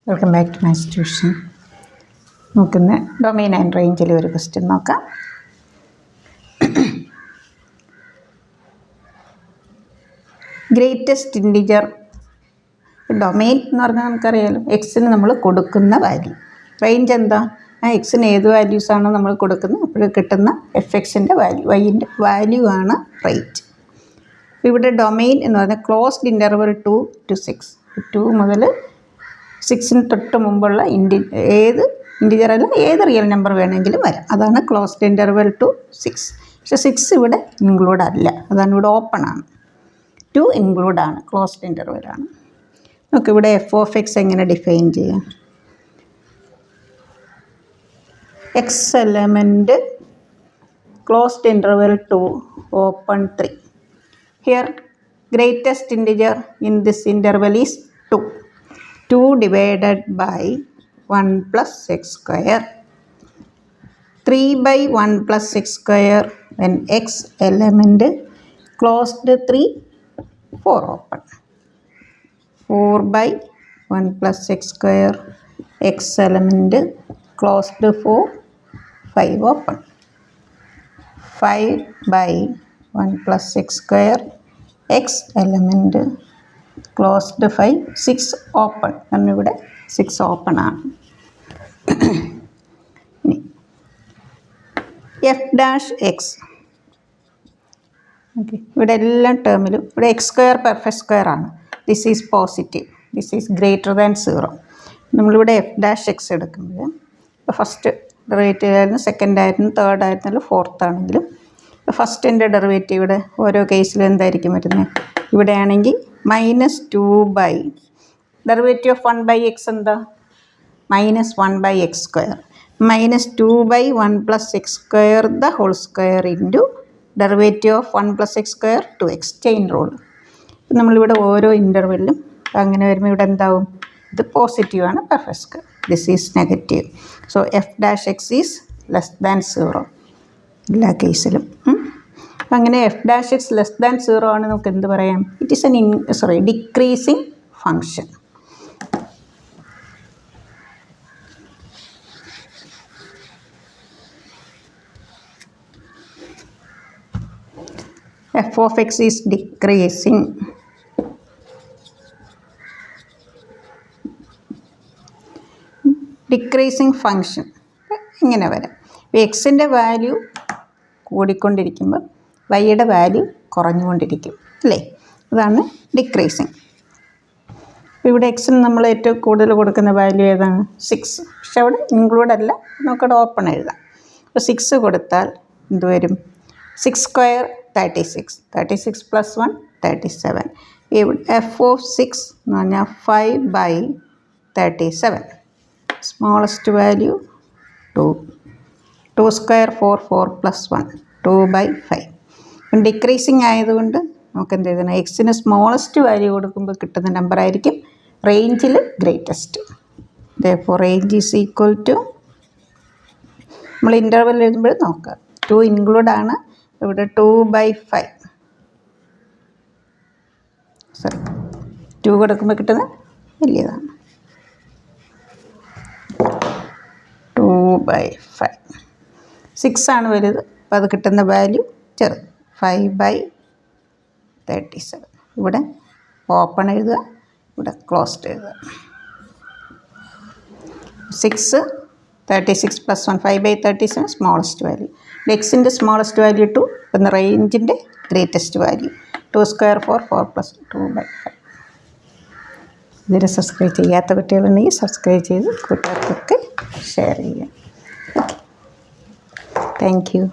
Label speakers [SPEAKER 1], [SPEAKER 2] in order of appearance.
[SPEAKER 1] Welcome back to maths tuition. നോക്കുന്ന domain and റേഞ്ചിൽ ഒരു ക്വസ്റ്റ്യൻ നോക്കാം. ഗ്രേറ്റസ്റ്റ് ഇൻറ്റിജർ ഡൊമെയിൻ എന്ന് പറഞ്ഞാൽ നമുക്കറിയാലോ, എക്സിന് നമ്മൾ കൊടുക്കുന്ന വാല്യൂ. റേഞ്ച് എന്താ? ആ എക്സിന് ഏത് വാല്യൂസാണോ നമ്മൾ കൊടുക്കുന്നത് അപ്പോൾ കിട്ടുന്ന എഫ് എക്സിൻ്റെ വാല്യൂ, വൈൻ്റെ വാല്യൂ ആണ് റേഞ്ച്. ഇവിടെ ഡൊമെയിൻ എന്ന് പറഞ്ഞാൽ ക്ലോസ്ഡ് ഇൻ്റർവൽ 2 to 6, 2 മുതൽ 6 തൊട്ട് മുമ്പുള്ള ഏത് ഇൻറ്റിജർ അല്ല ഏത് റിയൽ നമ്പർ വേണമെങ്കിലും വരാം. അതാണ് ക്ലോസ്ഡ് ഇൻ്റർവൽ 2 to 6. പക്ഷേ 6 ഇവിടെ ഇൻക്ലൂഡ് അല്ല, അതാണ് ഇവിടെ ഓപ്പൺ ആണ്. 2 ഇൻക്ലൂഡ് ആണ്, ക്ലോസ്ഡ് ഇൻ്റർവലാണ്. നമുക്ക് ഇവിടെ എഫ് ഓഫ് എക്സ് എങ്ങനെ ഡിഫൈൻ ചെയ്യാം? X element closed interval 2 open 3. Here greatest integer in this interval is 2. 2 divided by 1 plus x square. 3 by 1 plus x square when x element closed 3, 4 open. 4 by 1 plus x square, x element closed 4, 5 open. 5 by 1 plus x square, x element closed 5, 6 open. കാരണം ഇവിടെ 6 open ആണ്. F dash X, okay, ഇവിടെ എല്ലാ ടേമിലും ഇവിടെ X square perfect square ആണ്. This is positive, this is greater than 0. നമ്മളിവിടെ F dash X എടുക്കുമ്പോൾ ഇപ്പോൾ ഫസ്റ്റ് ഡെറിവേറ്റീവ് ആയിരുന്നു, സെക്കൻഡ് ആയിരുന്നു, തേർഡ് ആയിരുന്നാലും ഫോർത്ത് ആണെങ്കിലും ഫസ്റ്റിൻ്റെ ഡെറിവേറ്റീവ് ഇവിടെ ഓരോ കേസിലും എന്തായിരിക്കും വരുന്നത്? ഇവിടെ ആണെങ്കിൽ -2 by derivative of 1 by x എന്താ? -1 by x square. -2 by 1 plus x square the whole square into derivative of 1 plus x square 2x. Chain rule. നമ്മളിവിടെ ഓരോ ഇൻ്റർവെല്ലും അങ്ങനെ വരുമ്പോൾ ഇവിടെ എന്താവും? ഇത് പോസിറ്റീവ് ആണ്, perfect square. This is negative. So F dash X is less than 0 എല്ലാ കേസിലും. അങ്ങനെ F dash X less than 0 ആണ്. നമുക്ക് എന്ത് പറയാം? It is decreasing function. F of X is decreasing. Decreasing function ഇങ്ങനെ വരാം. എക്സിൻ്റെ വാല്യൂ കൂടിക്കൊണ്ടിരിക്കുമ്പോൾ വൈയുടെ വാല്യൂ കുറഞ്ഞുകൊണ്ടിരിക്കും, അല്ലേ? അതാണ് ഡിക്രീസിങ്. ഇവിടെ എക്സിന് നമ്മൾ ഏറ്റവും കൂടുതൽ കൊടുക്കുന്ന വാല്യൂ ഏതാണ്? 6. പക്ഷെ അവിടെ ഇൻക്ലൂഡ് അല്ല, നമുക്കവിടെ ഓപ്പൺ എഴുതാം. അപ്പോൾ 6 കൊടുത്താൽ എന്ത് വരും? 6 സ്ക്വയർ 36, 36 + 1 37. ഇവിടെ എഫ് ഓഫ് 6 എന്ന് പറഞ്ഞാൽ 5 by 37. Smallest value 2. 2 square 4, 4 + 1 2 by 5. Decreasing ആയതുകൊണ്ട് നമുക്ക് എന്ത് എഴുതണം? എക്സിന് സ്മോളസ്റ്റ് വാല്യൂ കൊടുക്കുമ്പോൾ കിട്ടുന്ന നമ്പർ ആയിരിക്കും റേഞ്ചിൽ greatest. therefore range is equal to, നമ്മൾ ഇൻ്റർവെൽ എഴുതുമ്പോൾ നോക്കുക, 2 ഇൻക്ലൂഡ് ആണ്. ഇവിടെ 2 by 5, സോറി 2 കൊടുക്കുമ്പോൾ കിട്ടുന്നത് വലിയതാണ്. 2 by 5. 6 ആണ് വലുത്, അപ്പോൾ അത് കിട്ടുന്ന വാല്യൂ ചെറുത്. 5 by 37. ഇവിടെ ഓപ്പൺ എഴുതുക, ഇവിടെ ക്ലോസ്ഡ് എഴുതുക. 6, 36 + 1 5 by 37 സ്മോളസ്റ്റ് വാല്യൂ. എക്സിൻ്റെ സ്മോളസ്റ്റ് വാല്യൂ 2 എന്ന റേഞ്ചിൻ്റെ ഗ്രേറ്റസ്റ്റ് വാല്യൂ 2 സ്ക്വയർ 4, 4 + 2 by 5. ഇതിൽ സബ്സ്ക്രൈബ് ചെയ്യാത്ത കുട്ടികളുണ്ടെങ്കിൽ സബ്സ്ക്രൈബ് ചെയ്ത് കൂട്ടുകാർക്കൊക്കെ ഷെയർ ചെയ്യുക. Okay, thank you.